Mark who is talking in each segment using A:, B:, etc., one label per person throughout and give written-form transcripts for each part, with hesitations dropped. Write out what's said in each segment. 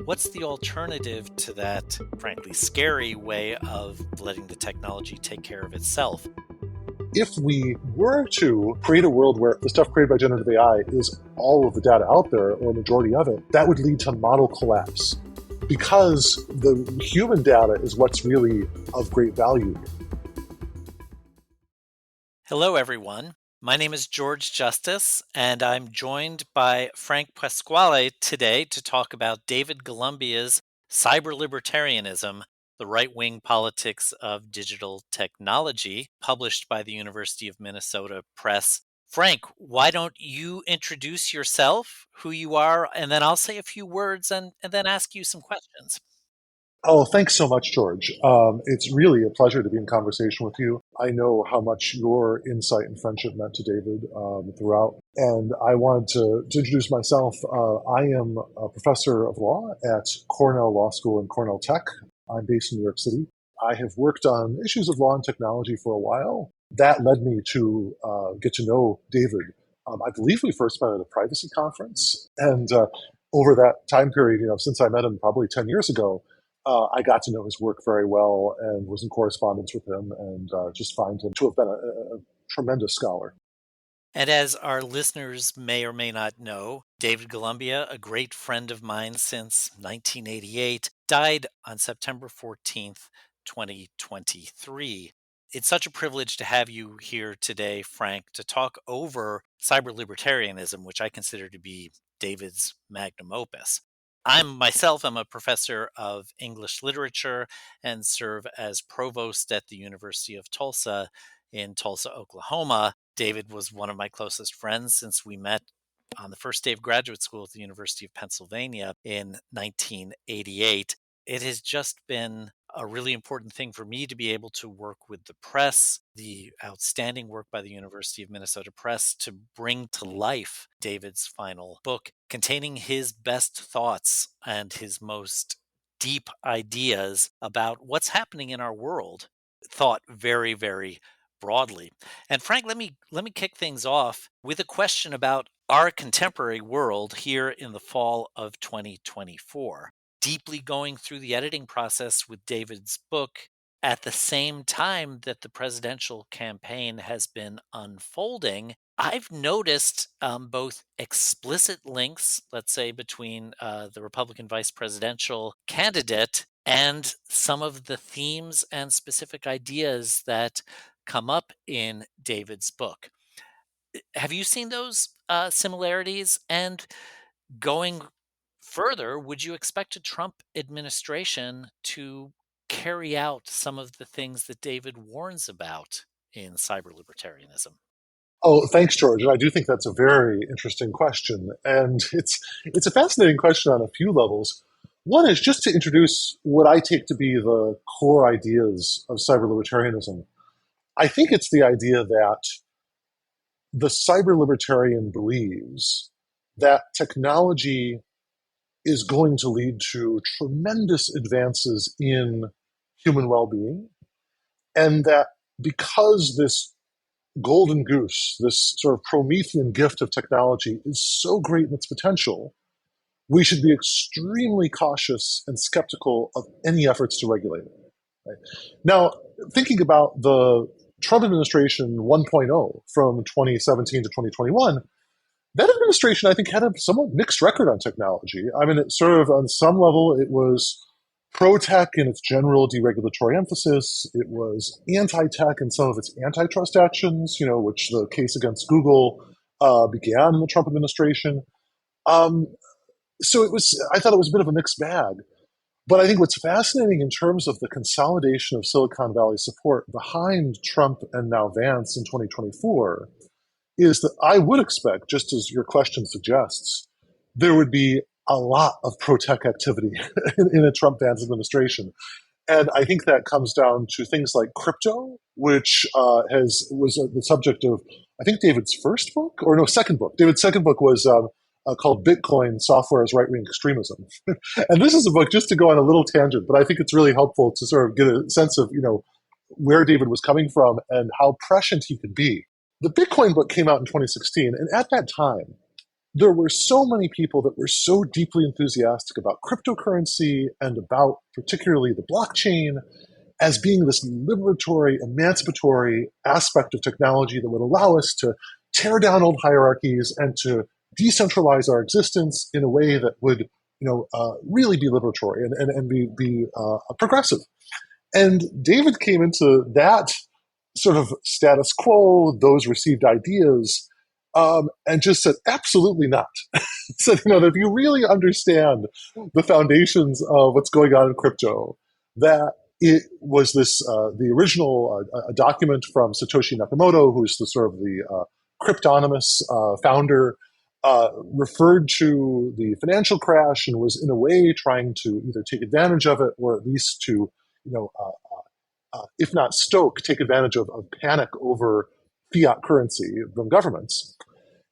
A: What's the alternative to that, frankly, scary way of letting the technology take care of itself?
B: If we were to create a world where the stuff created by generative AI is all of the data out there, or a majority of it, that would lead to model collapse, because the human data is what's really of great value.
A: Hello, everyone. My name is George Justice, and I'm joined by Frank Pasquale today to talk about David Columbia's Cyberlibertarianism, the right-wing politics of digital technology, published by the University of Minnesota Press. Frank, why don't you introduce yourself, who you are, and then I'll say a few words and then ask you some questions.
B: Oh, thanks so much, George. It's really a pleasure to be in conversation with you. I know how much your insight and friendship meant to David throughout. And I wanted to introduce myself. I am a professor of law at Cornell Law School and Cornell Tech. I'm based in New York City. I have worked on issues of law and technology for a while. That led me to get to know David. I believe we first met at a privacy conference. And over that time period, since I met him probably 10 years ago, I got to know his work very well and was in correspondence with him, and just find him to have been a tremendous scholar.
A: And as our listeners may or may not know, David Columbia, a great friend of mine since 1988, died on September 14th, 2023. It's such a privilege to have you here today, Frank, to talk over cyberlibertarianism, which I consider to be David's magnum opus. I'm a professor of English literature and serve as provost at the University of Tulsa in Tulsa, Oklahoma. David was one of my closest friends since we met on the first day of graduate school at the University of Pennsylvania in 1988. It has just been a really important thing for me to be able to work with the press, the outstanding work by the University of Minnesota Press, to bring to life David's final book containing his best thoughts and his most deep ideas about what's happening in our world, thought very, very broadly. And Frank, let me kick things off with a question about our contemporary world here in the fall of 2024. Deeply going through the editing process with David's book at the same time that the presidential campaign has been unfolding, I've noticed both explicit links, let's say, between the Republican vice presidential candidate and some of the themes and specific ideas that come up in David's book. Have you seen those similarities? And going further, would you expect a Trump administration to carry out some of the things that David warns about in cyberlibertarianism?
B: Oh, thanks, George. And I do think that's a very interesting question. And it's a fascinating question on a few levels. One is just to introduce what I take to be the core ideas of cyberlibertarianism. I think it's the idea that the cyberlibertarian believes that technology is going to lead to tremendous advances in human well-being, and that because this golden goose, this sort of Promethean gift of technology, is so great in its potential, we should be extremely cautious and skeptical of any efforts to regulate it. Right? Now, thinking about the Trump administration 1.0 from 2017 to 2021, that administration, I think, had a somewhat mixed record on technology. I mean, it sort of, on some level, it was pro-tech in its general deregulatory emphasis. It was anti-tech in some of its antitrust actions, which the case against Google began in the Trump administration. So I thought it was a bit of a mixed bag. But I think what's fascinating in terms of the consolidation of Silicon Valley support behind Trump and now Vance in 2024 is that I would expect, just as your question suggests, there would be a lot of pro-tech activity in a Trump-Vance administration. And I think that comes down to things like crypto, which was the subject of, I think, David's first book, or no, second book. David's second book was called Bitcoin, Software as Right-Wing Extremism. And this is a book, just to go on a little tangent, but I think it's really helpful to sort of get a sense of, where David was coming from and how prescient he could be. The Bitcoin book came out in 2016, and at that time, there were so many people that were so deeply enthusiastic about cryptocurrency and about particularly the blockchain as being this liberatory, emancipatory aspect of technology that would allow us to tear down old hierarchies and to decentralize our existence in a way that would, really be liberatory and be progressive. And David came into that sort of status quo, those received ideas, and just said, absolutely not. Said, that if you really understand the foundations of what's going on in crypto, that it was the original a document from Satoshi Nakamoto, who's the sort of the cryptonymous founder, referred to the financial crash and was in a way trying to either take advantage of it or at least to, if not stoke, take advantage of panic over fiat currency from governments.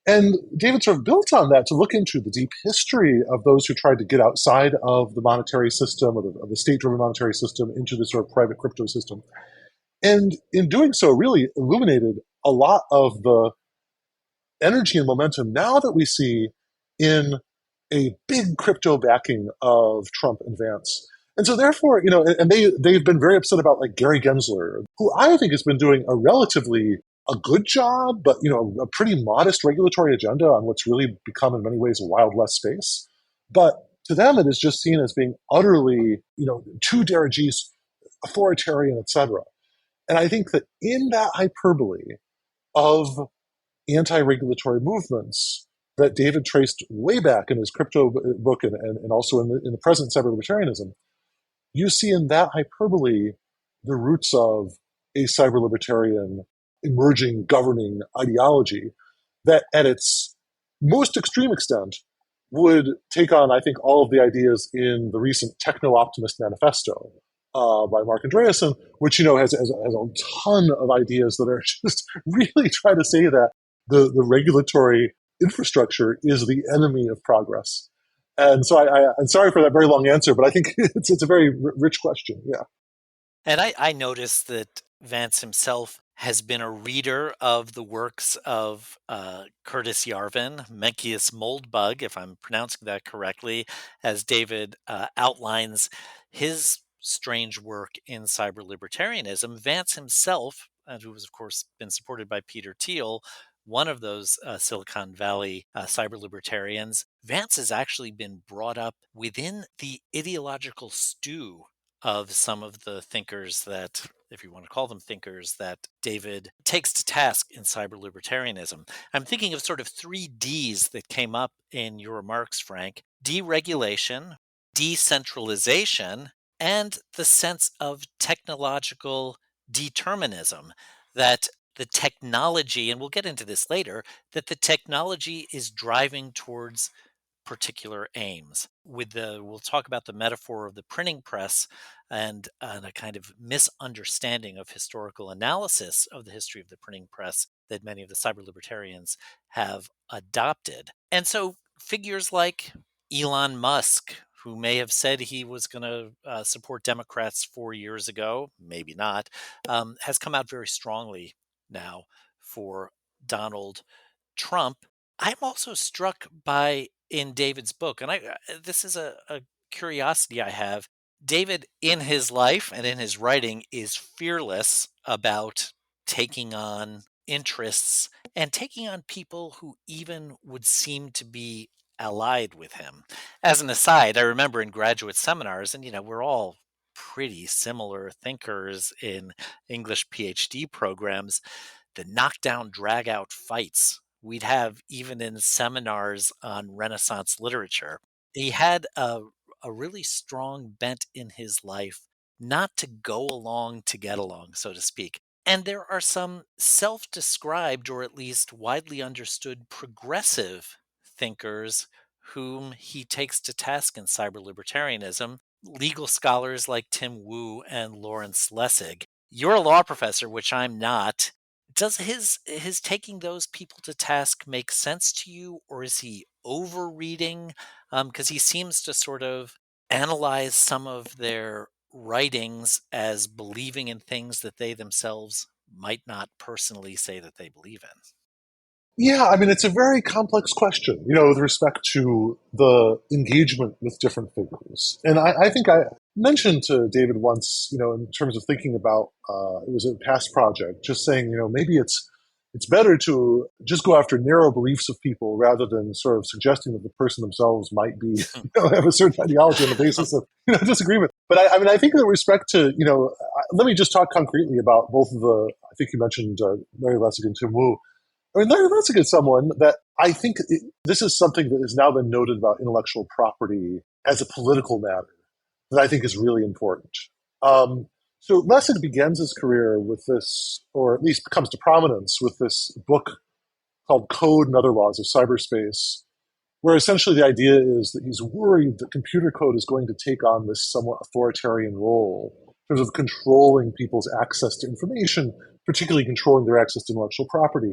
B: And David sort of built on that to look into the deep history of those who tried to get outside of the monetary system or the state-driven monetary system into the sort of private crypto system. And in doing so, really illuminated a lot of the energy and momentum now that we see in a big crypto backing of Trump and Vance. And so therefore, and they've been very upset about like Gary Gensler, who I think has been doing a good job, but a pretty modest regulatory agenda on what's really become in many ways a Wild West space. But to them, it is just seen as being utterly, too dirigi's, authoritarian, etc. And I think that in that hyperbole of anti-regulatory movements that David traced way back in his crypto book and also in the present cyberlibertarianism, you see in that hyperbole the roots of a cyberlibertarian emerging governing ideology that at its most extreme extent would take on, I think, all of the ideas in the recent Techno-Optimist Manifesto by Mark Andreessen, which, has a ton of ideas that are just really trying to say that the regulatory infrastructure is the enemy of progress. And so I'm sorry for that very long answer, but I think it's a very rich question. Yeah.
A: And I noticed that Vance himself has been a reader of the works of Curtis Yarvin, Mencius Moldbug, if I'm pronouncing that correctly, as David outlines his strange work in cyber libertarianism. Vance himself, who has, of course, been supported by Peter Thiel, one of those Silicon Valley cyber libertarians, Vance has actually been brought up within the ideological stew of some of the thinkers that, if you want to call them thinkers, that David takes to task in cyber libertarianism. I'm thinking of sort of three Ds that came up in your remarks, Frank: deregulation, decentralization, and the sense of technological determinism, that the technology, and we'll get into this later, that the technology is driving towards particular aims. We'll talk about the metaphor of the printing press and a kind of misunderstanding of historical analysis of the history of the printing press that many of the cyber libertarians have adopted. And so figures like Elon Musk, who may have said he was going to support Democrats 4 years ago, maybe not, has come out very strongly now for Donald Trump. I'm also struck by in David's book, and this is a curiosity I have. David, in his life and in his writing, is fearless about taking on interests and taking on people who even would seem to be allied with him. As an aside, I remember in graduate seminars, and we're all pretty similar thinkers in English PhD programs, the knockdown, drag out fights we'd have even in seminars on Renaissance literature. He had a really strong bent in his life not to go along to get along, so to speak. And there are some self described, or at least widely understood, progressive thinkers whom he takes to task in cyber libertarianism, legal scholars like Tim Wu and Lawrence Lessig. You're a law professor, which I'm not. Does his taking those people to task make sense to you, or is he overreading? Because he seems to sort of analyze some of their writings as believing in things that they themselves might not personally say that they believe in.
B: Yeah, I mean, it's a very complex question, with respect to the engagement with different figures. And I think I mentioned to David once, in terms of thinking about, it was a past project, just saying, maybe it's better to just go after narrow beliefs of people rather than sort of suggesting that the person themselves might be, have a certain ideology on the basis of, disagreement. But I mean, I think with respect to, let me just talk concretely about both of the, I think you mentioned Larry Lessig and Tim Wu. I mean, Larry Lessig is someone that I think this is something that has now been noted about intellectual property as a political matter that I think is really important. Um, so Lessig begins his career with this, or at least comes to prominence with this book called Code and Other Laws of Cyberspace, where essentially the idea is that he's worried that computer code is going to take on this somewhat authoritarian role in terms of controlling people's access to information, particularly controlling their access to intellectual property.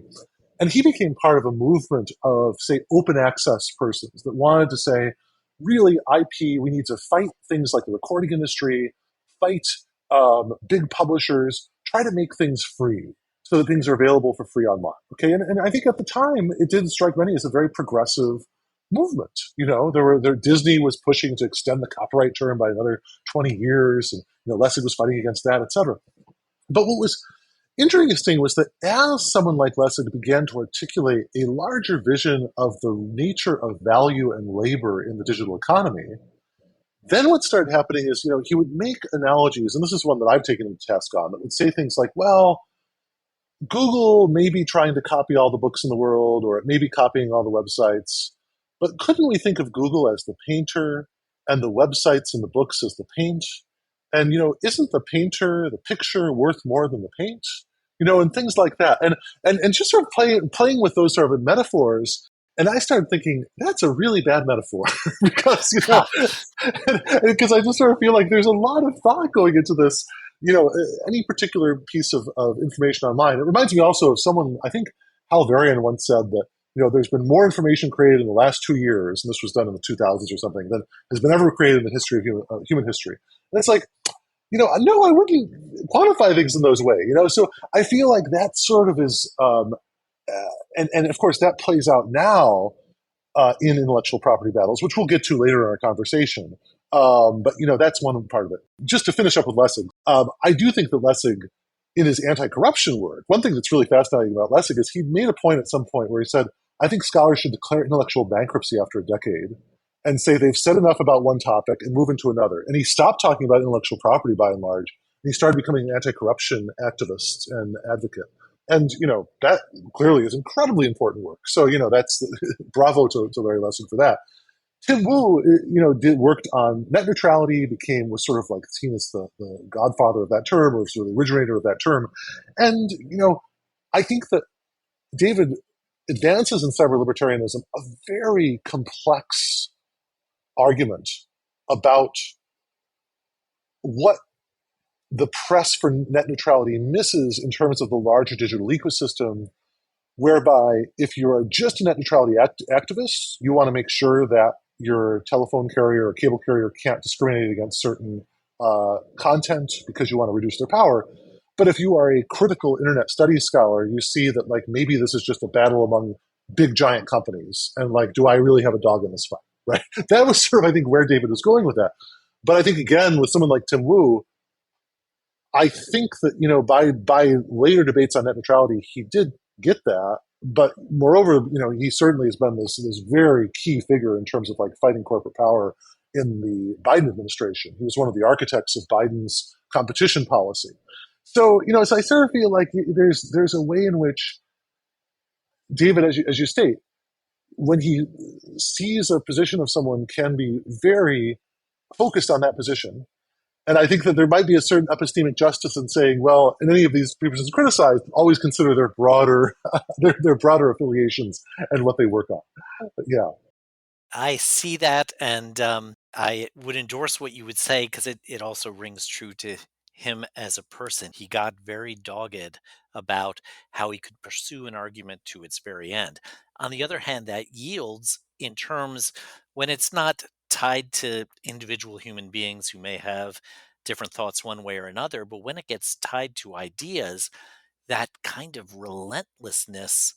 B: And he became part of a movement of, say, open access persons that wanted to say, really, IP, we need to fight things like the recording industry, fight big publishers, try to make things free so that things are available for free online. Okay, and I think at the time it did strike many as a very progressive movement. Disney was pushing to extend the copyright term by another 20 years, and Lessig was fighting against that, etc. But what was interesting was that as someone like Lessig began to articulate a larger vision of the nature of value and labor in the digital economy, then what started happening is, he would make analogies, and this is one that I've taken him to task on, that would say things like, well, Google may be trying to copy all the books in the world, or it may be copying all the websites, but couldn't we think of Google as the painter and the websites and the books as the paint? And, isn't the painter, the picture worth more than the paint? And things like that. And just sort of playing with those sort of metaphors. And I started thinking, that's a really bad metaphor because, because I just sort of feel like there's a lot of thought going into this, any particular piece of information online. It reminds me also of someone, I think Hal Varian once said that, there's been more information created in the last 2 years, and this was done in the 2000s or something, than has been ever created in the history of human history. And it's like, no, I wouldn't quantify things in those ways. So I feel like that sort of is, and of course that plays out now in intellectual property battles, which we'll get to later in our conversation. But that's one part of it. Just to finish up with Lessig, I do think that Lessig, in his anti-corruption work, one thing that's really fascinating about Lessig is he made a point at some point where he said, I think scholars should declare intellectual bankruptcy after a decade and say they've said enough about one topic and move into another. And he stopped talking about intellectual property by and large. And he started becoming an anti-corruption activist and advocate. And, that clearly is incredibly important work. So, that's bravo to Larry Lessig for that. Tim Wu, worked on net neutrality, was sort of like seen as the godfather of that term, or sort of the originator of that term. And, I think that David advances in cyberlibertarianism a very complex argument about what the press for net neutrality misses in terms of the larger digital ecosystem, whereby if you are just a net neutrality activist, you want to make sure that your telephone carrier or cable carrier can't discriminate against certain content because you want to reduce their power. But if you are a critical internet studies scholar, you see that like maybe this is just a battle among big giant companies, and like, do I really have a dog in this fight? Right? That was sort of, I think, where David was going with that. But I think again with someone like Tim Wu, I think that by later debates on net neutrality, he did get that. But moreover, he certainly has been this very key figure in terms of like fighting corporate power in the Biden administration. He was one of the architects of Biden's competition policy. So so I sort of feel like there's a way in which David, as you state, when he sees a position of someone, can be very focused on that position. And I think that there might be a certain epistemic justice in saying, well, in any of these positions criticized, always consider their broader their broader affiliations and what they work on. But yeah.
A: I see that, and I would endorse what you would say because it also rings true to him as a person. He got very dogged about how he could pursue an argument to its very end. On the other hand, that yields in terms when it's not tied to individual human beings who may have different thoughts one way or another, but when it gets tied to ideas, that kind of relentlessness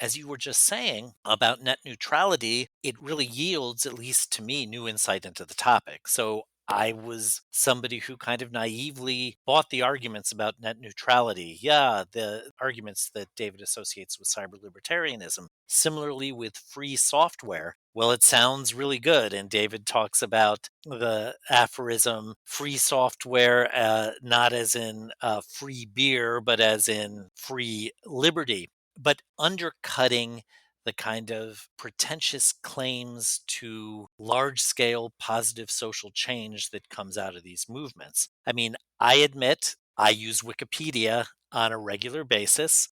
A: as you were just saying about net neutrality, it really yields, at least to me, new insight into the topic. So I was somebody who kind of naively bought the arguments about net neutrality. Yeah, the arguments that David associates with cyber libertarianism. Similarly, with free software, well, it sounds really good. And David talks about the aphorism free software, not as in free beer, but as in free liberty. But undercutting the kind of pretentious claims to large scale positive social change that comes out of these movements. I mean, I admit I use Wikipedia on a regular basis.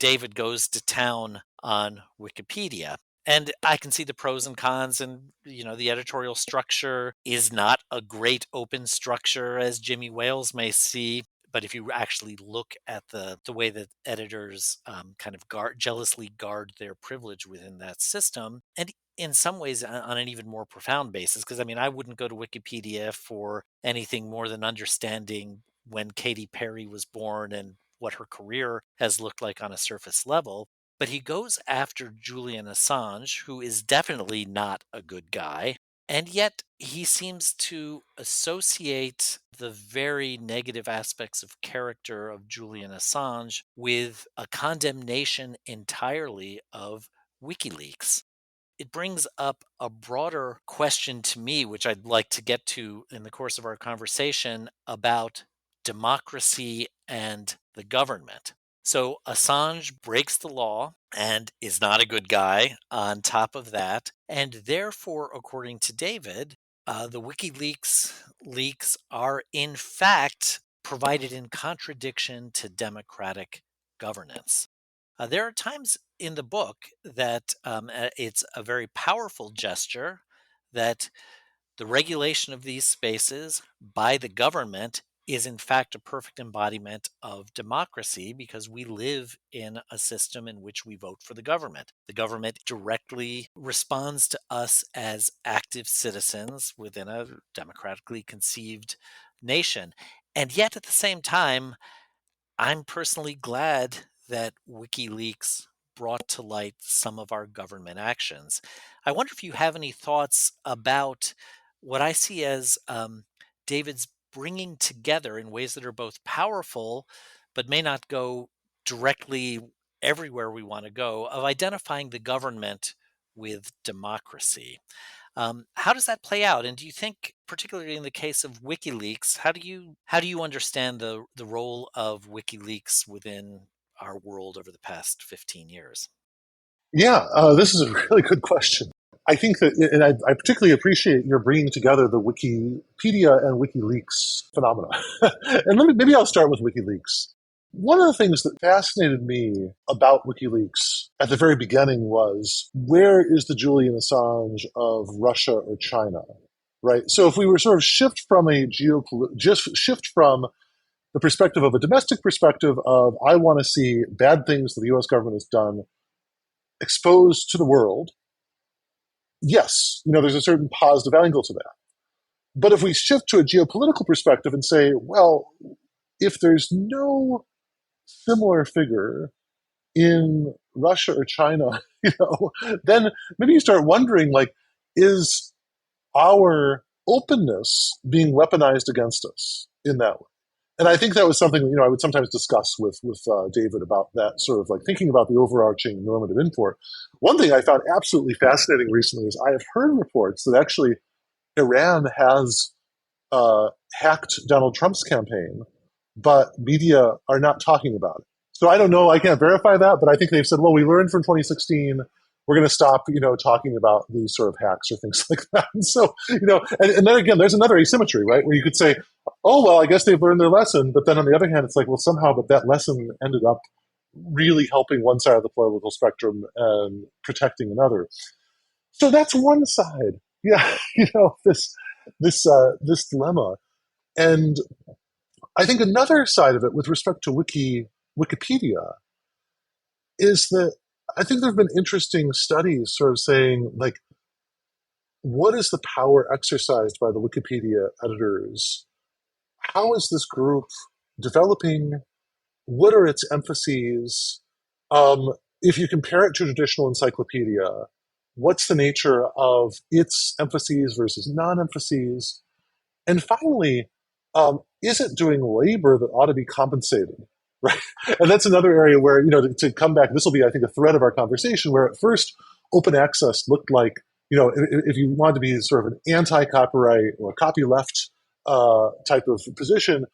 A: David goes to town on Wikipedia. And I can see the pros and cons, and the editorial structure is not a great open structure as Jimmy Wales may see. But if you actually look at the way that editors kind of jealously guard their privilege within that system, and in some ways on an even more profound basis, because I mean, I wouldn't go to Wikipedia for anything more than understanding when Katy Perry was born and what her career has looked like on a surface level. But he goes after Julian Assange, who is definitely not a good guy. And yet he seems to associate the very negative aspects of character of Julian Assange with a condemnation entirely of WikiLeaks. It brings up a broader question to me, which I'd like to get to in the course of our conversation about democracy and the government. So Assange breaks the law and is not a good guy on top of that. And therefore, according to David, the WikiLeaks leaks are in fact provided in contradiction to democratic governance. There are times in the book that it's a very powerful gesture that the regulation of these spaces by the government is in fact a perfect embodiment of democracy because we live in a system in which we vote for the government. The government directly responds to us as active citizens within a democratically conceived nation. And yet at the same time, I'm personally glad that WikiLeaks brought to light some of our government actions. I wonder if you have any thoughts about what I see as David's bringing together in ways that are both powerful, but may not go directly everywhere we want to go, of identifying the government with democracy. How does that play out? And do you think, particularly in the case of WikiLeaks, how do you understand the role of WikiLeaks within our world over the past 15 years?
B: Yeah, this is a really good question. I think that, and I particularly appreciate your bringing together the Wikipedia and WikiLeaks phenomena. And maybe I'll start with WikiLeaks. One of the things that fascinated me about WikiLeaks at the very beginning was, where is the Julian Assange of Russia or China? Right. So if we were sort of shift from the perspective of a domestic perspective of, I want to see bad things that the U.S. government has done exposed to the world, yes, there's a certain positive angle to that. But if we shift to a geopolitical perspective and say, well, if there's no similar figure in Russia or China, then maybe you start wondering, like, is our openness being weaponized against us in that way? And I think that was something I would sometimes discuss with David about that, sort of like thinking about the overarching normative import. One thing I found absolutely fascinating recently is I have heard reports that actually Iran has hacked Donald Trump's campaign, but media are not talking about it. So I don't know, I can't verify that, but I think they've said, well, we learned from 2016, we're going to stop, talking about these sort of hacks or things like that. And so, and then again, there's another asymmetry, right? Where you could say, oh, well, I guess they've learned their lesson. But then on the other hand, it's like, well, somehow, but that lesson ended up really helping one side of the political spectrum and protecting another. So that's one side. Yeah, this dilemma. And I think another side of it with respect to Wikipedia is that I think there have been interesting studies sort of saying, like, what is the power exercised by the Wikipedia editors? How is this group developing? What are its emphases? if you compare it to a traditional encyclopedia, what's the nature of its emphases versus non-emphases? And finally, is it doing labor that ought to be compensated? Right. And that's another area where, to come back, this will be, I think, a thread of our conversation, where at first open access looked like, if you wanted to be sort of an anti-copyright or copyleft type of position,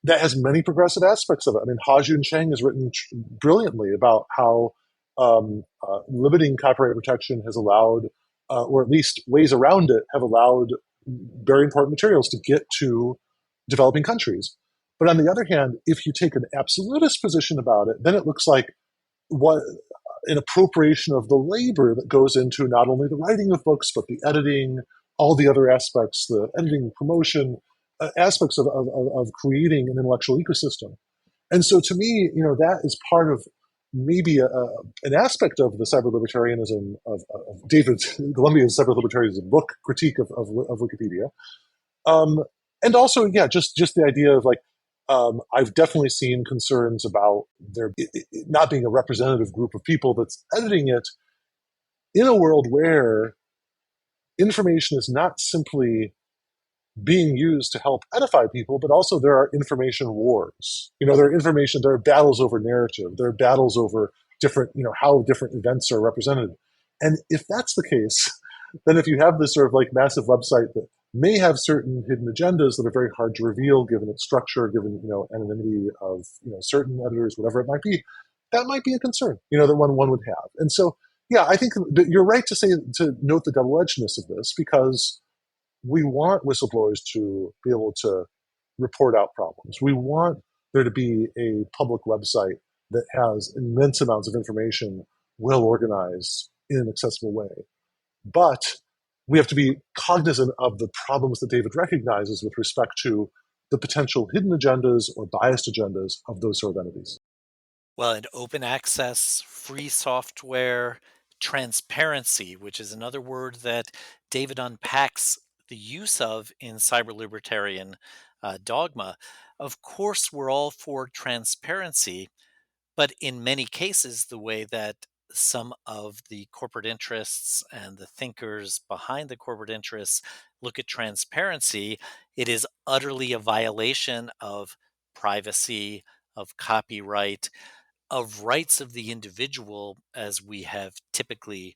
B: that has many progressive aspects of it. I mean, Ha-Jun Chang has written brilliantly about how limiting copyright protection has allowed, or at least ways around it have allowed very important materials to get to developing countries. But on the other hand, if you take an absolutist position about it, then it looks like what an appropriation of the labor that goes into not only the writing of books, but the editing, all the other aspects, the editing, promotion, aspects of creating an intellectual ecosystem. And so to me, that is part of maybe an aspect of the cyberlibertarianism of David Columbia's cyberlibertarianism book critique of Wikipedia. And also, yeah, just the idea of like, I've definitely seen concerns about there it not being a representative group of people that's editing it in a world where information is not simply being used to help edify people, but also there are information wars. There are battles over narrative, there are battles over different, how different events are represented. And if that's the case, then if you have this sort of like massive website that may have certain hidden agendas that are very hard to reveal, given its structure, given, anonymity of, certain editors, whatever it might be, that might be a concern, that one would have. And so, yeah, I think that you're right to note the double-edgedness of this, because we want whistleblowers to be able to report out problems. We want there to be a public website that has immense amounts of information, well organized in an accessible way. But we have to be cognizant of the problems that David recognizes with respect to the potential hidden agendas or biased agendas of those sort of entities.
A: Well, and open access, free software, transparency, which is another word that David unpacks the use of in cyber libertarian dogma. Of course, we're all for transparency, but in many cases, the way that some of the corporate interests and the thinkers behind the corporate interests look at transparency, it is utterly a violation of privacy, of copyright, of rights of the individual as we have typically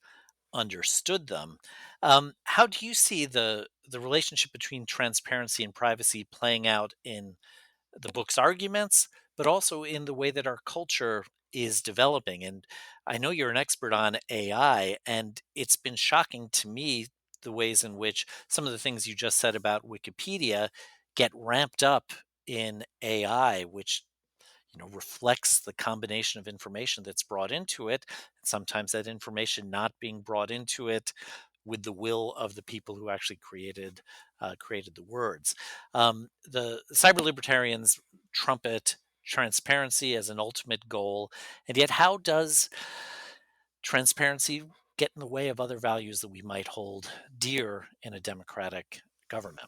A: understood them. How do you see the relationship between transparency and privacy playing out in the book's arguments, but also in the way that our culture is developing? And I know you're an expert on AI, and it's been shocking to me the ways in which some of the things you just said about Wikipedia get ramped up in AI, which reflects the combination of information that's brought into it, and sometimes that information not being brought into it with the will of the people who actually created the words. The cyber libertarians trumpet transparency as an ultimate goal, and yet how does transparency get in the way of other values that we might hold dear in a democratic government?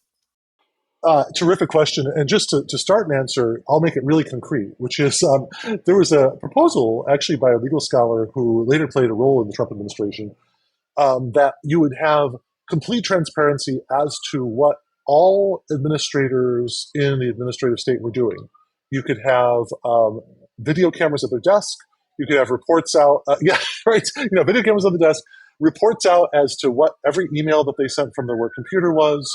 B: Terrific question. And just to start an answer, I'll make it really concrete, which is there was a proposal actually by a legal scholar who later played a role in the Trump administration, that you would have complete transparency as to what all administrators in the administrative state were doing. You could have video cameras at their desk. You could have reports out. Yeah, right. Video cameras on the desk, reports out as to what every email that they sent from their work computer was.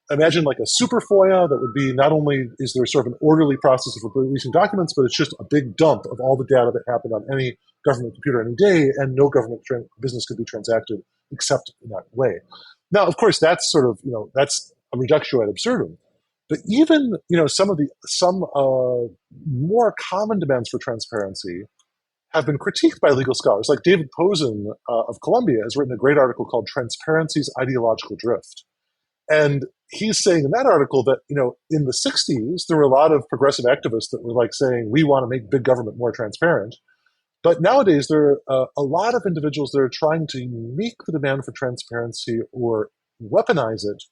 B: Imagine like a super FOIA that would be, not only is there sort of an orderly process of releasing documents, but it's just a big dump of all the data that happened on any government computer any day, and no government business could be transacted except in that way. Now, of course, that's sort of, that's a reductio ad absurdum. But even, some more common demands for transparency have been critiqued by legal scholars. Like David Posen of Columbia has written a great article called Transparency's Ideological Drift. And he's saying in that article that, in the 60s, there were a lot of progressive activists that were like saying, we want to make big government more transparent. But nowadays, there are a lot of individuals that are trying to make the demand for transparency or weaponize it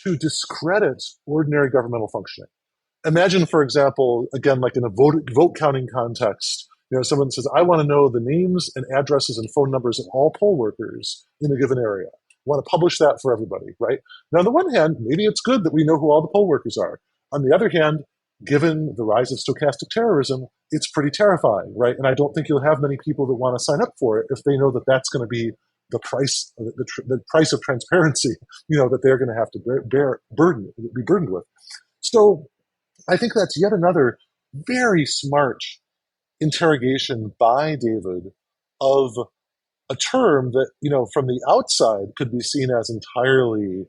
B: to discredit ordinary governmental functioning. Imagine, for example, again, like in a vote counting context, Someone says, I want to know the names and addresses and phone numbers of all poll workers in a given area. I want to publish that for everybody, right? Now, on the one hand, maybe it's good that we know who all the poll workers are. On the other hand, given the rise of stochastic terrorism, it's pretty terrifying, right? And I don't think you'll have many people that want to sign up for it if they know that that's going to be the price, the price of transparency, that they're going to have to be burdened with. So I think that's yet another very smart interrogation by David of a term that, from the outside could be seen as entirely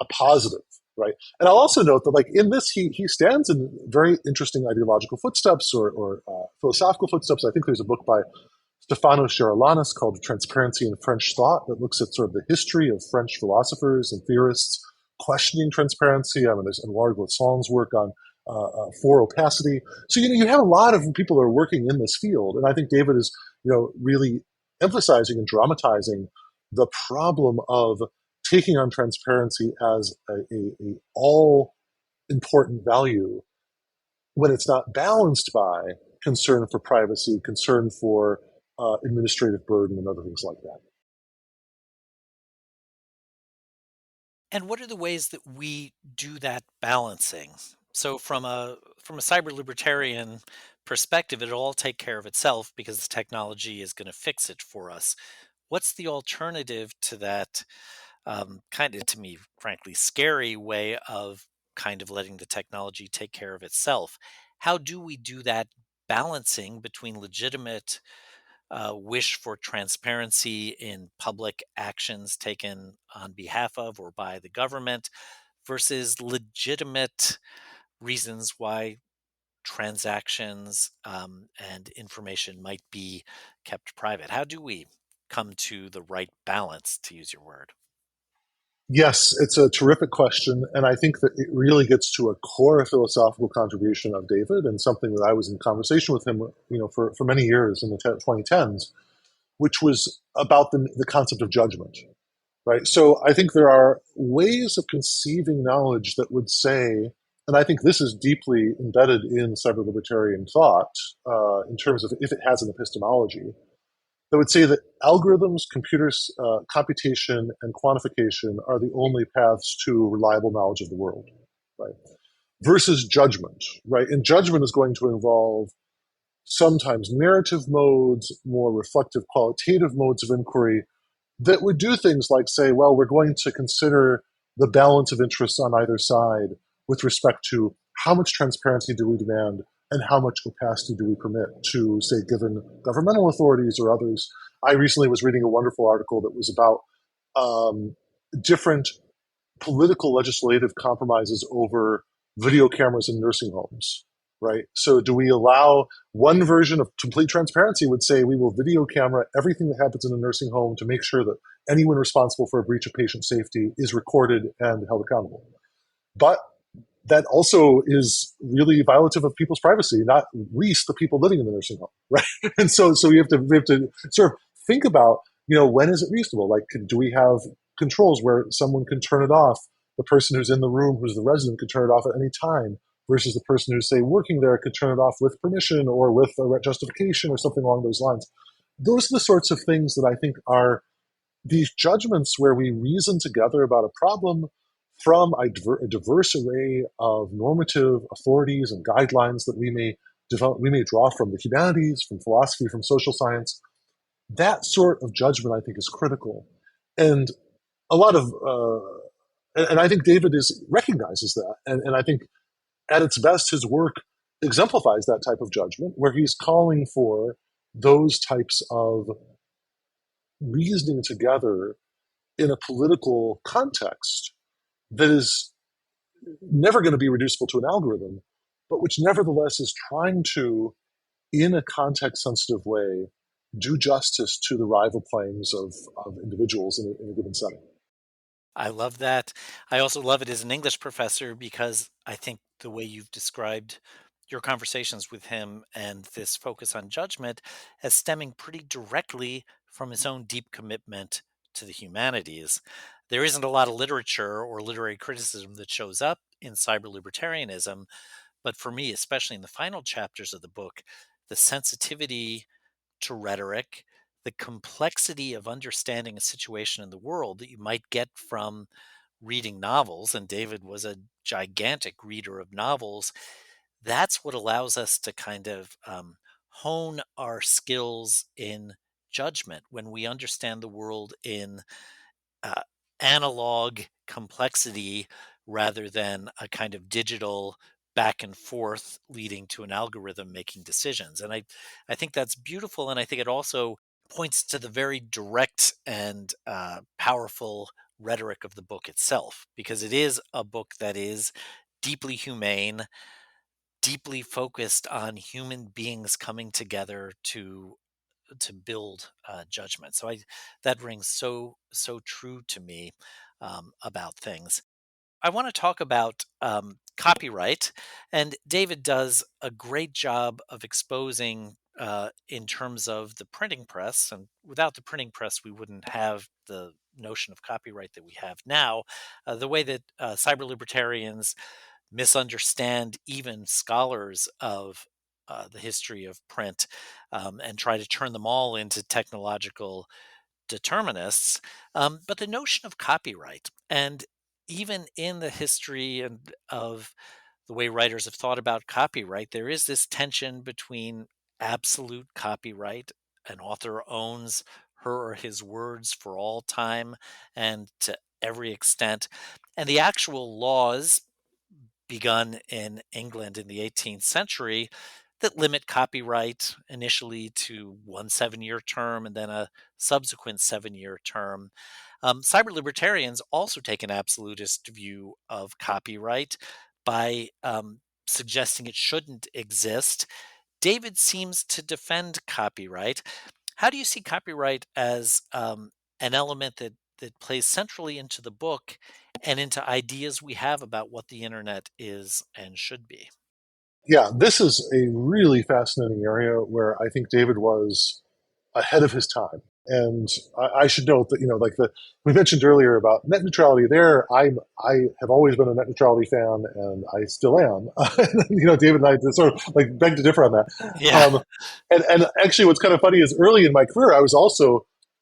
B: a positive, right? And I'll also note that, like, in this, he stands in very interesting ideological footsteps or philosophical footsteps. I think there's a book by Stefano Cherolanis called Transparency in French Thought that looks at sort of the history of French philosophers and theorists questioning transparency. I mean, there's Edouard Glissant's work on for opacity. So, you have a lot of people that are working in this field. And I think David is, really emphasizing and dramatizing the problem of taking on transparency as a all important value when it's not balanced by concern for privacy, concern for administrative burden, and other things like that.
A: And what are the ways that we do that balancing? So from a cyber libertarian perspective, it'll all take care of itself because the technology is going to fix it for us. What's the alternative to that kind of, to me, frankly, scary way of kind of letting the technology take care of itself? How do we do that balancing between legitimate wish for transparency in public actions taken on behalf of or by the government versus legitimate reasons why transactions and information might be kept private? How do we come to the right balance, to use your word?
B: Yes, it's a terrific question. And I think that it really gets to a core philosophical contribution of David and something that I was in conversation with him, for many years in the 2010s, which was about the concept of judgment, right? So I think there are ways of conceiving knowledge that would say, and I think this is deeply embedded in cyber libertarian thought in terms of if it has an epistemology, that would say that algorithms, computers, computation, and quantification are the only paths to reliable knowledge of the world, right? Versus judgment, right? And judgment is going to involve sometimes narrative modes, more reflective, qualitative modes of inquiry that would do things like say, well, we're going to consider the balance of interests on either side with respect to how much transparency do we demand and how much opacity do we permit to, say, given governmental authorities or others. I recently was reading a wonderful article that was about different political legislative compromises over video cameras in nursing homes, right? So do we allow one version of complete transparency would say we will video camera everything that happens in a nursing home to make sure that anyone responsible for a breach of patient safety is recorded and held accountable. But that also is really violative of people's privacy, not least the people living in the nursing home, right? And so we have to sort of think about, when is it reasonable? Like, do we have controls where someone can turn it off? The person who's in the room, who's the resident, can turn it off at any time, versus the person who's, say, working there could turn it off with permission or with a justification or something along those lines. Those are the sorts of things that I think are these judgments where we reason together about a problem from a diverse array of normative authorities and guidelines that we may develop, we may draw from the humanities, from philosophy, from social science. That sort of judgment, I think, is critical, and a lot of, and I think David recognizes that, and I think at its best, his work exemplifies that type of judgment, where he's calling for those types of reasoning together in a political context that is never going to be reducible to an algorithm, but which nevertheless is trying to, in a context sensitive way, do justice to the rival claims of individuals in a given setting.
A: I love that. I also love it as an English professor because I think the way you've described your conversations with him and this focus on judgment as stemming pretty directly from his own deep commitment to the humanities. There isn't a lot of literature or literary criticism that shows up in cyber libertarianism, but for me, especially in the final chapters of the book, the sensitivity to rhetoric, the complexity of understanding a situation in the world that you might get from reading novels, and David was a gigantic reader of novels. That's what allows us to kind of hone our skills in judgment when we understand the world in uh, analog complexity rather than a kind of digital back and forth leading to an algorithm making decisions. And I think that's beautiful. And I think it also points to the very direct and powerful rhetoric of the book itself, because it is a book that is deeply humane, deeply focused on human beings coming together to build judgment. So I that rings so true to me about things. I want to talk about copyright, and David does a great job of exposing. In terms of the printing press, and without the printing press, we wouldn't have the notion of copyright that we have now. The way that cyber libertarians misunderstand even scholars of the history of print and try to turn them all into technological determinists. But the notion of copyright, and even in the history and of the way writers have thought about copyright, there is this tension between absolute copyright. An author owns her or his words for all time and to every extent, and the actual laws begun in England in the 18th century that limit copyright initially to one 7 year term and then a subsequent 7 year term. Cyber libertarians also take an absolutist view of copyright by suggesting it shouldn't exist. David seems to defend copyright. How do you see copyright as an element that plays centrally into the book and into ideas we have about what the internet is and should be?
B: Yeah, this is a really fascinating area where I think David was ahead of his time. And I should note that, like we mentioned earlier about net neutrality there, I have always been a net neutrality fan and I still am. David and I sort of like beg to differ on that.
A: Yeah,
B: Um, and actually what's kind of funny is early in my career,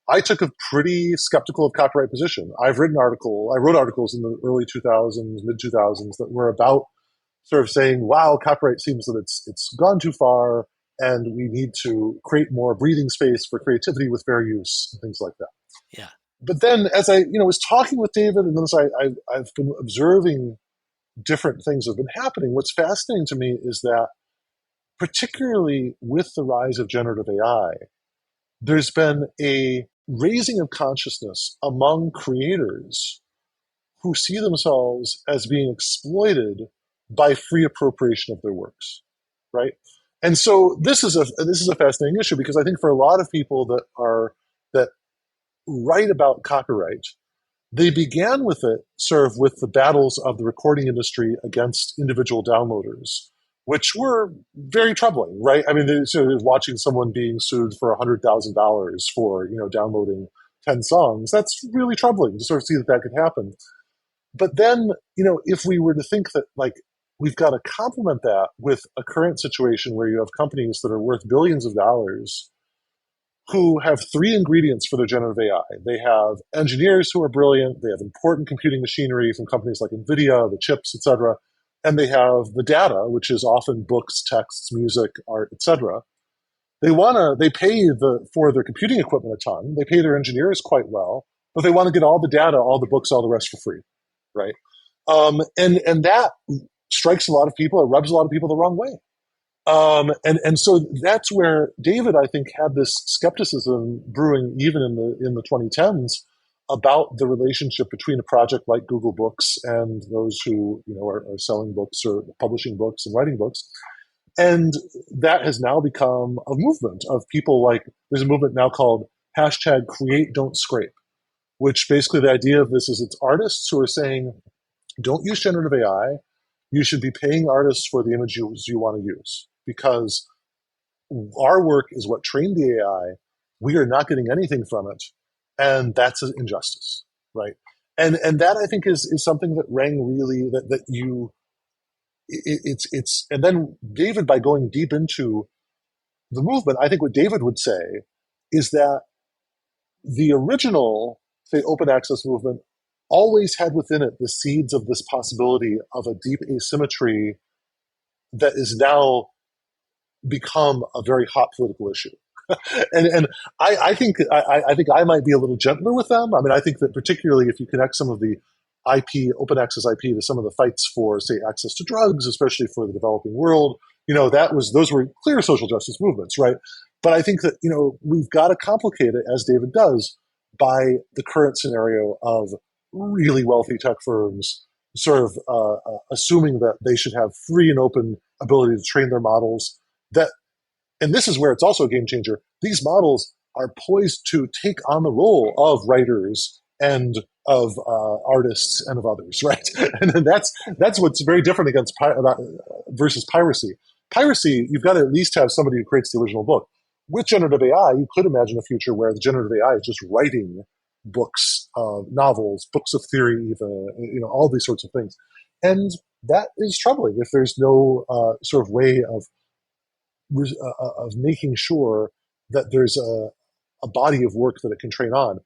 B: I took a pretty skeptical of copyright position. I wrote articles in the early 2000s, mid 2000s that were about sort of saying, wow, copyright seems that it's gone too far and we need to create more breathing space for creativity with fair use and things like that.
A: yeah,
B: But then as I was talking with David and then as I've been observing different things that have been happening, what's fascinating to me is that particularly with the rise of generative AI, there's been a raising of consciousness among creators who see themselves as being exploited by free appropriation of their works, right? And so this is a fascinating issue because I think for a lot of people that write about copyright, they began with it sort of with the battles of the recording industry against individual downloaders, which were very troubling, right? I mean, sort of watching someone being sued for $100,000 for downloading 10 songs, that's really troubling to sort of see that could happen. But then, if we were to think that like we've got to complement that with a current situation where you have companies that are worth billions of dollars who have three ingredients for their generative AI. They have engineers who are brilliant, they have important computing machinery from companies like NVIDIA, the chips, etc. And they have the data, which is often books, texts, music, art, etc. They pay for their computing equipment a ton, they pay their engineers quite well, but they want to get all the data, all the books, all the rest for free, right? And that strikes a lot of people. It rubs a lot of people the wrong way. And so that's where David, I think, had this skepticism brewing even in the 2010s about the relationship between a project like Google Books and those who are selling books or publishing books and writing books. And that has now become a movement of people like there's a movement now called hashtag Create Don't Scrape, which basically the idea of this is it's artists who are saying don't use generative AI. You should be paying artists for the images you want to use because our work is what trained the AI. We are not getting anything from it, and that's an injustice, right? And that I think is something that rang really that you it's and then David by going deep into the movement, I think what David would say is that the original, say, open access movement always had within it the seeds of this possibility of a deep asymmetry that is now become a very hot political issue. And I think I might be a little gentler with them. I mean, I think that particularly if you connect some of the IP, open access IP, to some of the fights for, say, access to drugs, especially for the developing world, those were clear social justice movements, right? But I think that we've got to complicate it, as David does, by the current scenario of really wealthy tech firms sort of assuming that they should have free and open ability to train their models. That And this is where it's also a game changer. These models are poised to take on the role of writers and of artists and of others, right? And that's what's very different versus piracy. Piracy, you've got to at least have somebody who creates the original book. With generative AI, you could imagine a future where the generative AI is just writing books, novels, books of theory, even all these sorts of things, and that is troubling if there's no sort of way of making sure that there's a body of work that it can train on.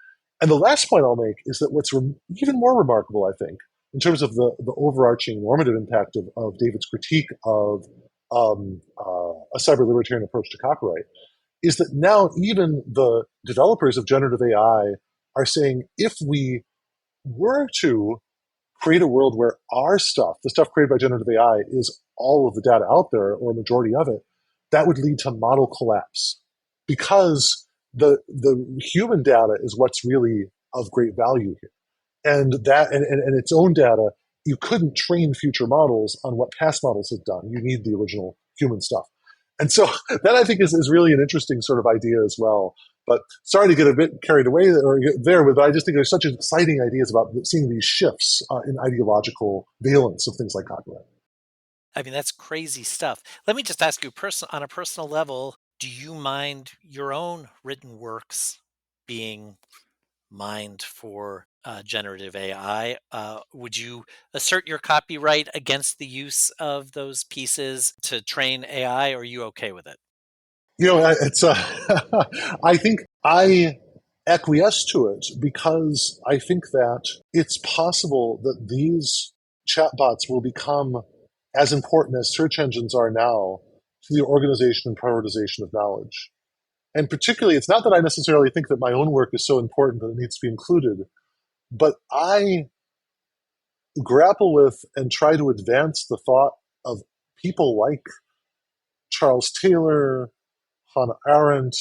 B: And the last point I'll make is that what's even more remarkable, I think, in terms of the overarching normative impact of David's critique of a cyber-libertarian approach to copyright, is that now even the developers of generative AI are saying, if we were to create a world where our stuff, the stuff created by generative AI, is all of the data out there, or a majority of it, that would lead to model collapse, because the human data is what's really of great value here, and its own data. You couldn't train future models on what past models have done. You need the original human stuff. And so that, I think, is really an interesting sort of idea as well. But sorry to get a bit carried away but I just think there's such exciting ideas about seeing these shifts in ideological valence of things like copyright.
A: I mean, that's crazy stuff. Let me just ask you, on a personal level, do you mind your own written works being mined for generative AI? Would you assert your copyright against the use of those pieces to train AI, or are you okay with it?
B: It's I think I acquiesce to it because I think that it's possible that these chatbots will become as important as search engines are now to the organization and prioritization of knowledge. And particularly, it's not that I necessarily think that my own work is so important that it needs to be included, but I grapple with and try to advance the thought of people like Charles Taylor, Hannah Arendt,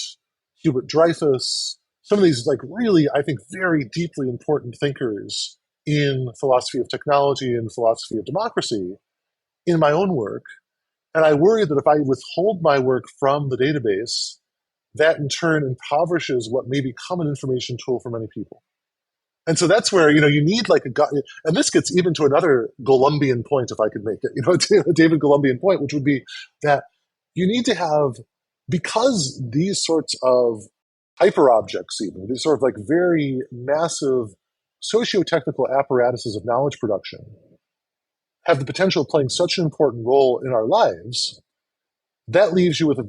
B: Hubert Dreyfus, some of these like really, I think, very deeply important thinkers in philosophy of technology and philosophy of democracy in my own work. And I worry that if I withhold my work from the database, that in turn impoverishes what may become an information tool for many people. And so that's where, you need like and this gets even to another Golombian point, if I could make it, a David Golombian point, which would be that you need to have, because these sorts of hyper objects, even these sort of like very massive socio-technical apparatuses of knowledge production, have the potential of playing such an important role in our lives. That leaves you with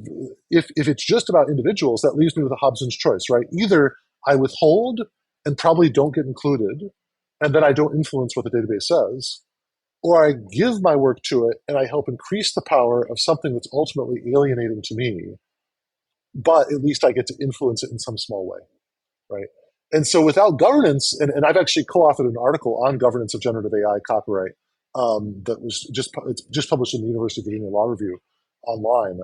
B: if it's just about individuals, that leaves me with a Hobson's choice, right? Either I withhold and probably don't get included, and then I don't influence what the database says, or I give my work to it and I help increase the power of something that's ultimately alienating to me, but at least I get to influence it in some small way, right? And so without governance, and I've actually co-authored an article on governance of generative AI copyright that was it's just published in the University of Virginia Law Review online.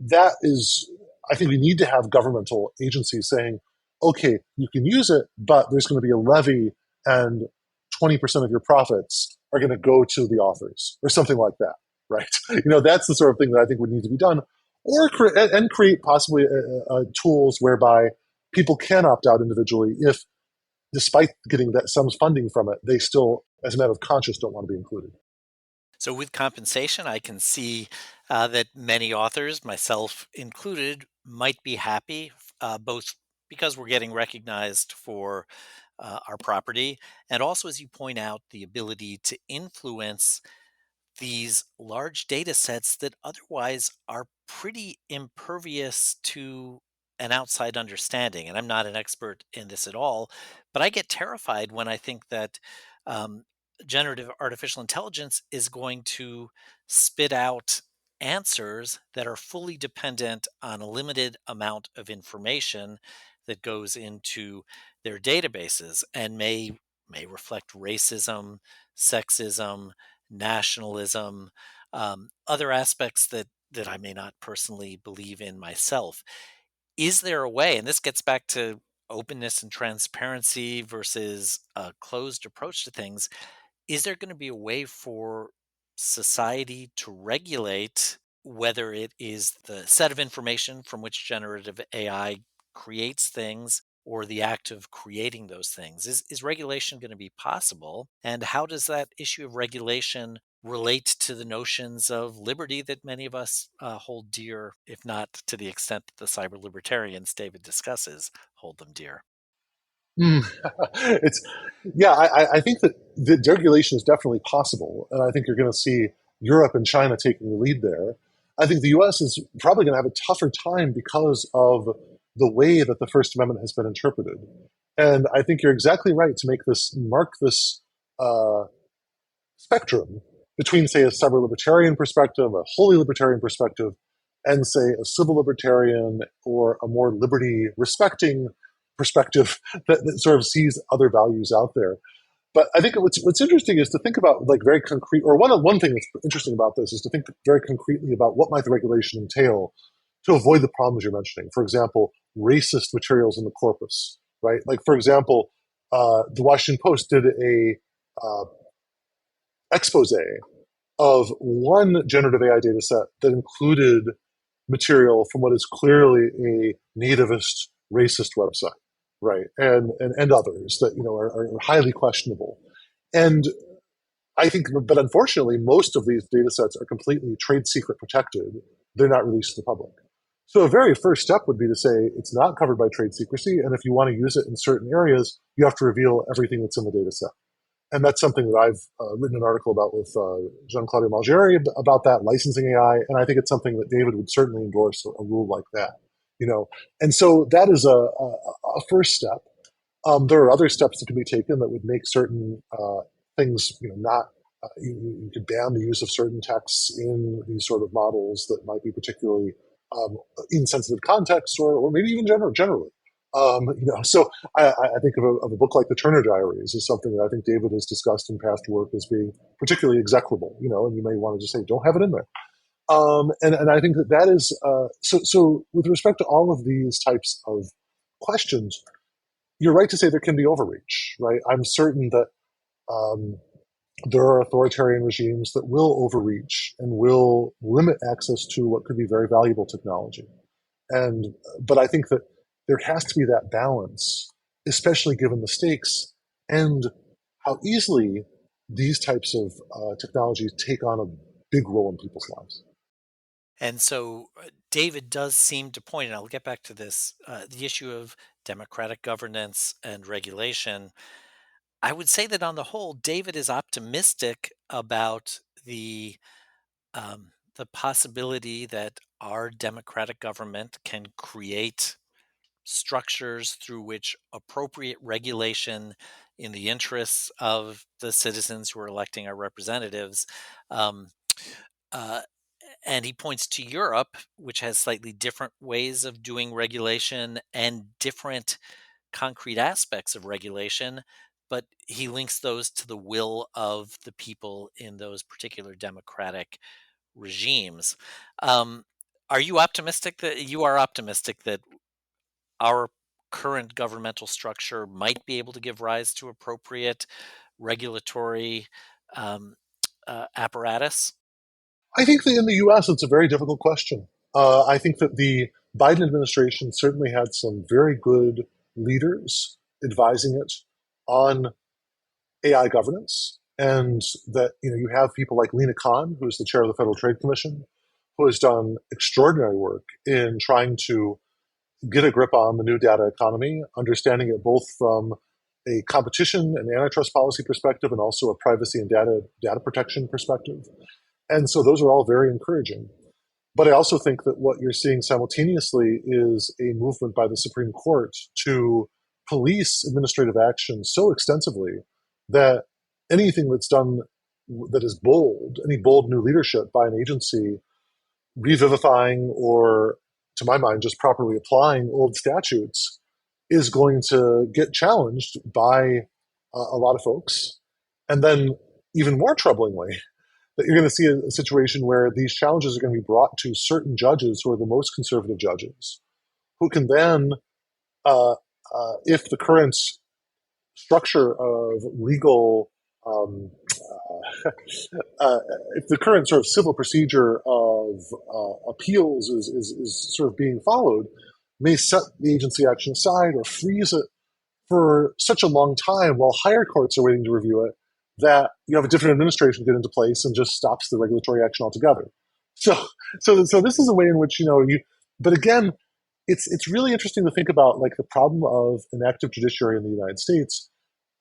B: That is, I think we need to have governmental agencies saying, okay, you can use it, but there's going to be a levy and 20% of your profits are going to go to the authors or something like that, right? That's the sort of thing that I think would need to be done, or create possibly tools whereby people can opt out individually if, despite getting some funding from it, they still, as a matter of conscience, don't want to be included.
A: So, with compensation, I can see that many authors, myself included, might be happy, both because we're getting recognized for our property, and also, as you point out, the ability to influence these large data sets that otherwise are pretty impervious to an outside understanding. And I'm not an expert in this at all, but I get terrified when I think that um, generative artificial intelligence is going to spit out answers that are fully dependent on a limited amount of information that goes into their databases and may reflect racism, sexism, nationalism, other aspects that I may not personally believe in myself. Is there a way, and this gets back to openness and transparency versus a closed approach to things, is there going to be a way for society to regulate whether it is the set of information from which generative AI creates things or the act of creating those things? Is regulation going to be possible? And how does that issue of regulation relate to the notions of liberty that many of us hold dear, if not to the extent that the cyber libertarians David discusses hold them dear?
B: Mm. It's yeah. I think that the deregulation is definitely possible, and I think you're going to see Europe and China taking the lead there. I think the U.S. is probably going to have a tougher time because of the way that the First Amendment has been interpreted. And I think you're exactly right to make this mark this uh, spectrum between, say, a cyber libertarian perspective, a wholly libertarian perspective, and, say, a civil libertarian or a more liberty respecting perspective that sort of sees other values out there. But I think what's interesting is to think about like very concrete, or one thing that's interesting about this is to think very concretely about what might the regulation entail to avoid the problems you're mentioning. For example, racist materials in the corpus, right? Like, for example, the Washington Post did a expose of one generative AI data set that included material from what is clearly a nativist racist website, right? And others that, are highly questionable. And I think, but unfortunately, most of these data sets are completely trade secret protected. They're not released to the public. So a very first step would be to say it's not covered by trade secrecy, and if you want to use it in certain areas, you have to reveal everything that's in the data set. And that's something that I've written an article about with Jean-Claude Malgeri about that, licensing AI, and I think it's something that David would certainly endorse, a rule like that. And so that is a first step. There are other steps that can be taken that would make certain things, not. You could ban the use of certain texts in these sort of models that might be particularly insensitive contexts, or maybe even generally. So I think of a book like the Turner Diaries as something that I think David has discussed in past work as being particularly execrable, and you may want to just say, don't have it in there. And I think that is, so with respect to all of these types of questions, you're right to say there can be overreach, right? I'm certain that um, there are authoritarian regimes that will overreach and will limit access to what could be very valuable technology. But I think that there has to be that balance, especially given the stakes and how easily these types of technologies take on a big role in people's lives.
A: And so David does seem to point, and I'll get back to this, the issue of democratic governance and regulation. I would say that on the whole, David is optimistic about the possibility that our democratic government can create structures through which appropriate regulation in the interests of the citizens who are electing our representatives. Um, uh, and he points to Europe, which has slightly different ways of doing regulation and different concrete aspects of regulation, but he links those to the will of the people in those particular democratic regimes. Um, are you optimistic that you are optimistic that our current governmental structure might be able to give rise to appropriate regulatory um, apparatus?
B: I think that in the US, it's a very difficult question. I think that the Biden administration certainly had some very good leaders advising it on AI governance, and that you have people like Lena Khan, who's the chair of the Federal Trade Commission, who has done extraordinary work in trying to get a grip on the new data economy, understanding it both from a competition and antitrust policy perspective, and also a privacy and data protection perspective. And so those are all very encouraging. But I also think that what you're seeing simultaneously is a movement by the Supreme Court to police administrative action so extensively that anything that's done that is bold, any bold new leadership by an agency revivifying or, to my mind, just properly applying old statutes is going to get challenged by a lot of folks. And then, even more troublingly, that you're going to see a situation where these challenges are going to be brought to certain judges who are the most conservative judges, who can then, if the current structure of legal, um, if the current sort of civil procedure of appeals is sort of being followed, may set the agency action aside or freeze it for such a long time while higher courts are waiting to review it, that you have a different administration get into place and just stops the regulatory action altogether. So, so this is a way in which But again, it's really interesting to think about like the problem of an active judiciary in the United States,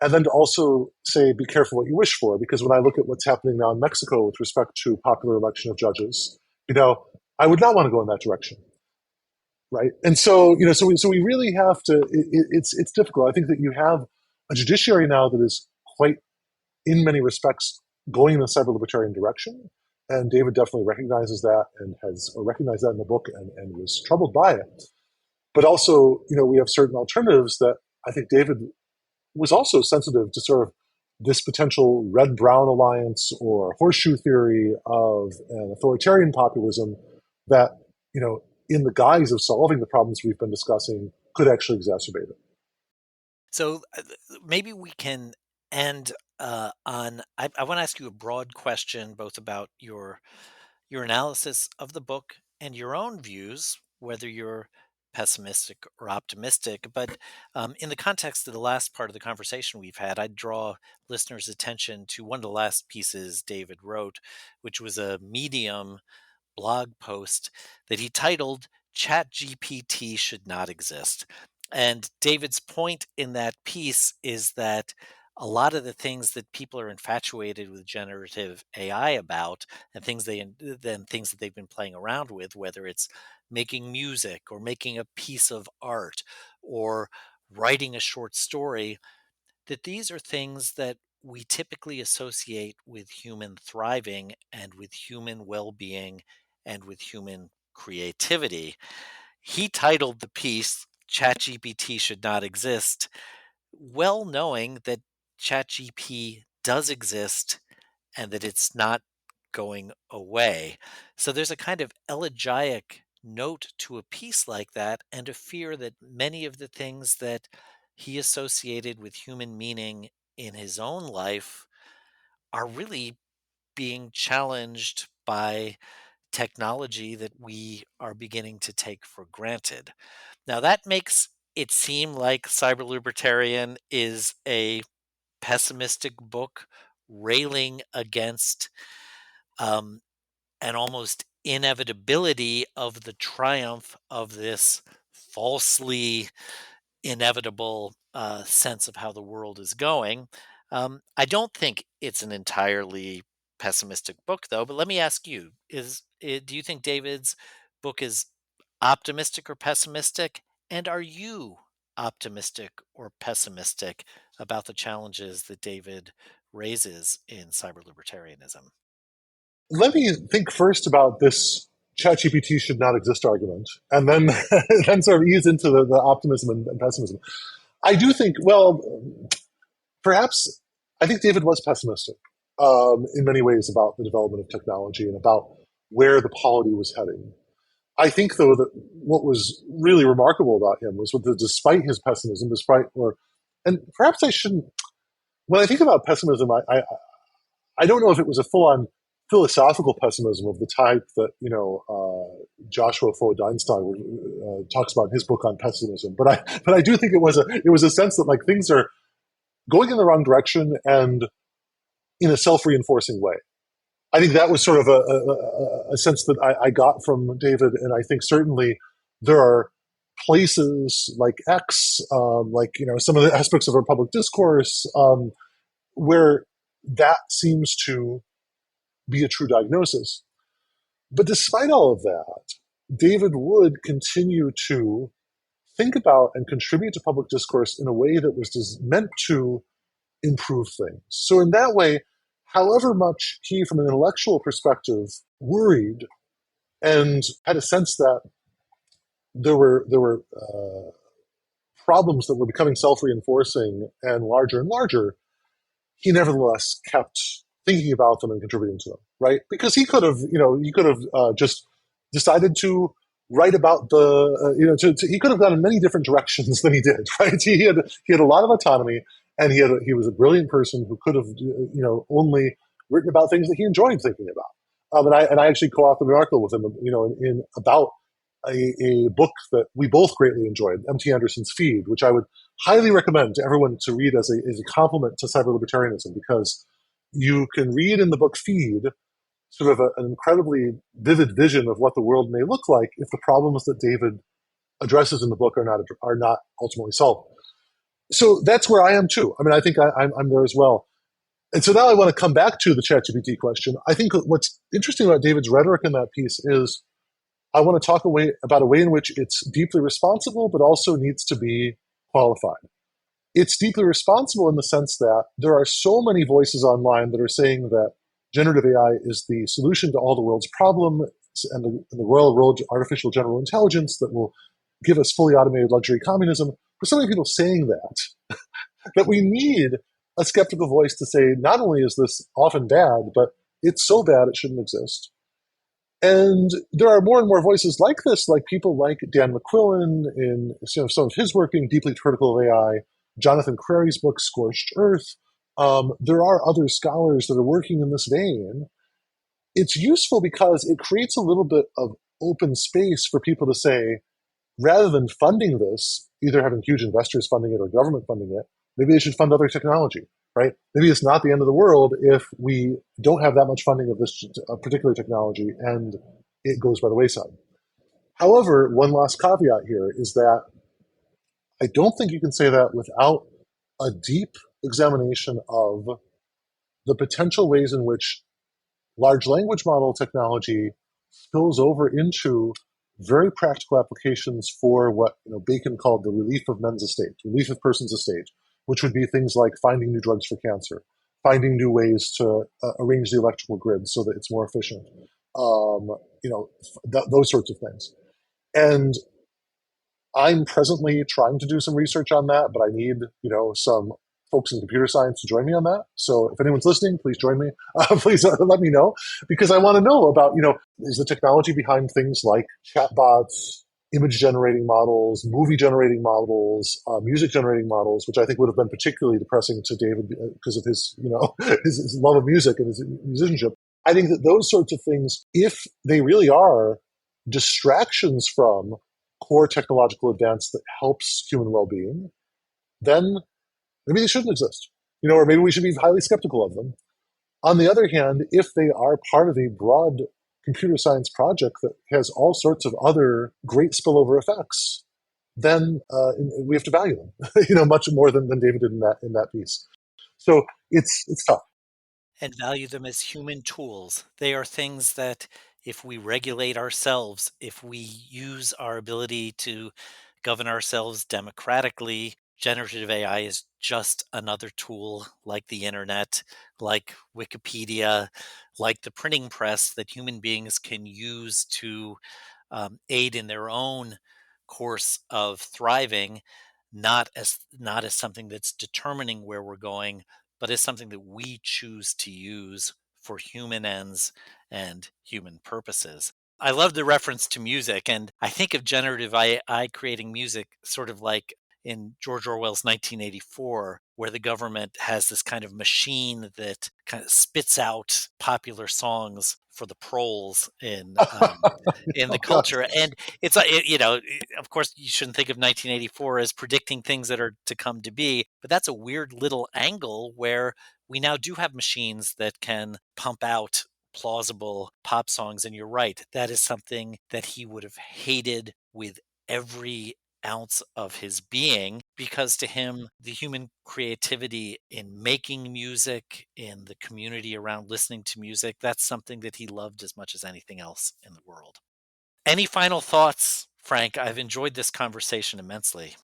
B: and then to also say be careful what you wish for, because when I look at what's happening now in Mexico with respect to popular election of judges, I would not want to go in that direction. Right, and so we really have to. It's difficult. I think that you have a judiciary now that is quite, in many respects, going in the cyber libertarian direction, and David definitely recognizes that and has recognized that in the book and was troubled by it. But also, we have certain alternatives that I think David was also sensitive to, sort of this potential red-brown alliance or horseshoe theory of an authoritarian populism that, in the guise of solving the problems we've been discussing, could actually exacerbate it.
A: So maybe we can end on. I want to ask you a broad question, both about your analysis of the book and your own views, whether you're pessimistic or optimistic. But in the context of the last part of the conversation we've had, I'd draw listeners' attention to one of the last pieces David wrote, which was a Medium blog post that he titled ChatGPT Should Not Exist. And David's point in that piece is that a lot of the things that people are infatuated with generative AI about, and things that they've been playing around with, whether it's making music or making a piece of art or writing a short story, that these are things that we typically associate with human thriving and with human well-being and with human creativity. He titled the piece ChatGPT Should Not Exist, well knowing that ChatGPT does exist and that it's not going away. So there's a kind of elegiac note to a piece like that, and a fear that many of the things that he associated with human meaning in his own life are really being challenged by technology that we are beginning to take for granted. Now, that makes it seem like Cyber Libertarian is a pessimistic book railing against um, an almost inevitability of the triumph of this falsely inevitable sense of how the world is going. I don't think it's an entirely pessimistic book, though. But let me ask you: do you think David's book is optimistic or pessimistic? And are you optimistic or pessimistic about the challenges that David raises in cyber libertarianism?
B: Let me think first about this ChatGPT should not exist argument, and then then sort of ease into the optimism and pessimism. I do think, well, perhaps I think David was pessimistic in many ways about the development of technology and about where the polity was heading. I think, though, that what was really remarkable about him was that despite his pessimism, and perhaps I shouldn't, when I think about pessimism, I don't know if it was a full-on philosophical pessimism of the type that Joshua Ford-Einstein talks about in his book on pessimism. But I do think it was a sense that like things are going in the wrong direction and in a self-reinforcing way. I think that was sort of a sense that I got from David, and I think certainly there are places like X, some of the aspects of our public discourse, where that seems to be a true diagnosis. But despite all of that, David would continue to think about and contribute to public discourse in a way that was meant to improve things. So in that way, however much he, from an intellectual perspective, worried and had a sense that there were problems that were becoming self-reinforcing and larger, he nevertheless kept thinking about them and contributing to them, right? Because he could have just decided to write about he could have gone in many different directions than he did, right? He had a lot of autonomy, and he was a brilliant person who could have, only written about things that he enjoyed thinking about. And I actually co-authored an article with him, in about a book that we both greatly enjoyed, M.T. Anderson's Feed, which I would highly recommend to everyone to read as a complement to cyberlibertarianism, because you can read in the book Feed sort of an incredibly vivid vision of what the world may look like if the problems that David addresses in the book are not ultimately solved. So that's where I am too. I mean, I think I'm there as well. And so now I want to come back to the ChatGPT question. I think what's interesting about David's rhetoric in that piece is I want to talk about a way in which it's deeply responsible, but also needs to be qualified. It's deeply responsible in the sense that there are so many voices online that are saying that generative AI is the solution to all the world's problems and the royal road to artificial general intelligence that will give us fully automated luxury communism. For so many people saying that we need a skeptical voice to say, not only is this often bad, but it's so bad it shouldn't exist. And there are more and more voices like this, like people like Dan McQuillan in some of his work being deeply critical of AI, Jonathan Crary's book, Scorched Earth. There are other scholars that are working in this vein. It's useful because it creates a little bit of open space for people to say, rather than funding this, either having huge investors funding it or government funding it, maybe they should fund other technology, right? Maybe it's not the end of the world if we don't have that much funding of this particular technology and it goes by the wayside. However, one last caveat here is that I don't think you can say that without a deep examination of the potential ways in which large language model technology spills over into very practical applications for what Bacon called the relief of men's estate, relief of person's estate, which would be things like finding new drugs for cancer, finding new ways to arrange the electrical grid so that it's more efficient, those sorts of things. And I'm presently trying to do some research on that, but I need, some folks in computer science to join me on that. So if anyone's listening, please join me. Please let me know, because I want to know about, is the technology behind things like chatbots, image generating models, movie generating models, music generating models, which I think would have been particularly depressing to David because of his, his love of music and his musicianship. I think that those sorts of things, if they really are distractions from core technological advance that helps human well-being, then maybe they shouldn't exist, or maybe we should be highly skeptical of them. On the other hand, if they are part of a broad computer science project that has all sorts of other great spillover effects, then we have to value them, much more than David did in that piece. So it's tough.
A: And value them as human tools. They are things that if we regulate ourselves, if we use our ability to govern ourselves democratically, generative AI is just another tool like the internet, like Wikipedia, like the printing press that human beings can use to aid in their own course of thriving, not as something that's determining where we're going, but as something that we choose to use for human ends and human purposes. I love the reference to music, and I think of generative AI creating music sort of like in George Orwell's 1984, where the government has this kind of machine that kind of spits out popular songs for the proles in the
B: Oh, gosh.
A: culture. And it's like, of course, you shouldn't think of 1984 as predicting things that are to come to be, but that's a weird little angle where we now do have machines that can pump out plausible pop songs. And you're right, that is something that he would have hated with every ounce of his being, because to him, the human creativity in making music, in the community around listening to music, that's something that he loved as much as anything else in the world. Any final thoughts, Frank? I've enjoyed this conversation immensely.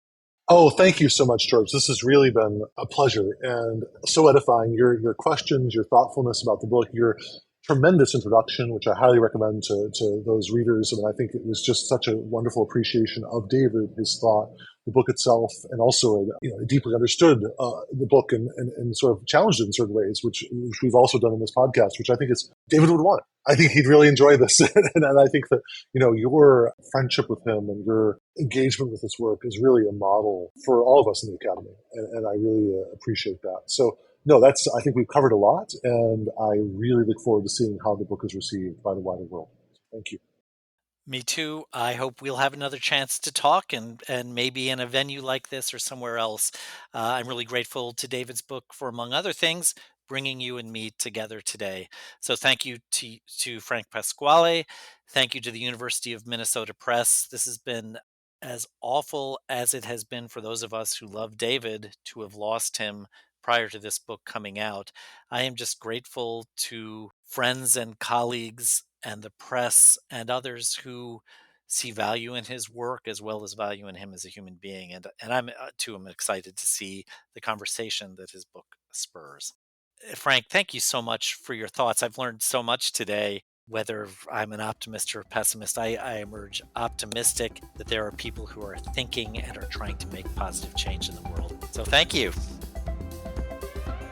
B: Oh, thank you so much, George. This has really been a pleasure and so edifying. Your questions, your thoughtfulness about the book, your tremendous introduction, which I highly recommend to those readers. I mean, I think it was just such a wonderful appreciation of David, his thought, the book itself, and also deeply understood the book and sort of challenged it in certain ways, which we've also done in this podcast, which I think is David would want. I think he'd really enjoy this, and I think that your friendship with him and your engagement with his work is really a model for all of us in the academy, and I really appreciate that. So, no, I think we've covered a lot, and I really look forward to seeing how the book is received by the wider world. Thank you.
A: Me too. I hope we'll have another chance to talk and maybe in a venue like this or somewhere else. I'm really grateful to David's book for, among other things, bringing you and me together today. So thank you to Frank Pasquale. Thank you to the University of Minnesota Press. This has been as awful as it has been for those of us who love David to have lost him prior to this book coming out. I am just grateful to friends and colleagues and the press and others who see value in his work as well as value in him as a human being. And I'm too, I'm excited to see the conversation that his book spurs. Frank, thank you so much for your thoughts. I've learned so much today. Whether I'm an optimist or a pessimist, I emerge optimistic that there are people who are thinking and are trying to make positive change in the world. So thank you.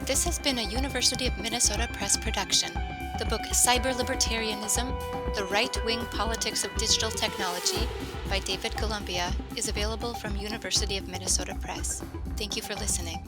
C: This has been a University of Minnesota Press production. The book Cyberlibertarianism, The Right-Wing Politics of Digital Technology by David Columbia is available from University of Minnesota Press. Thank you for listening.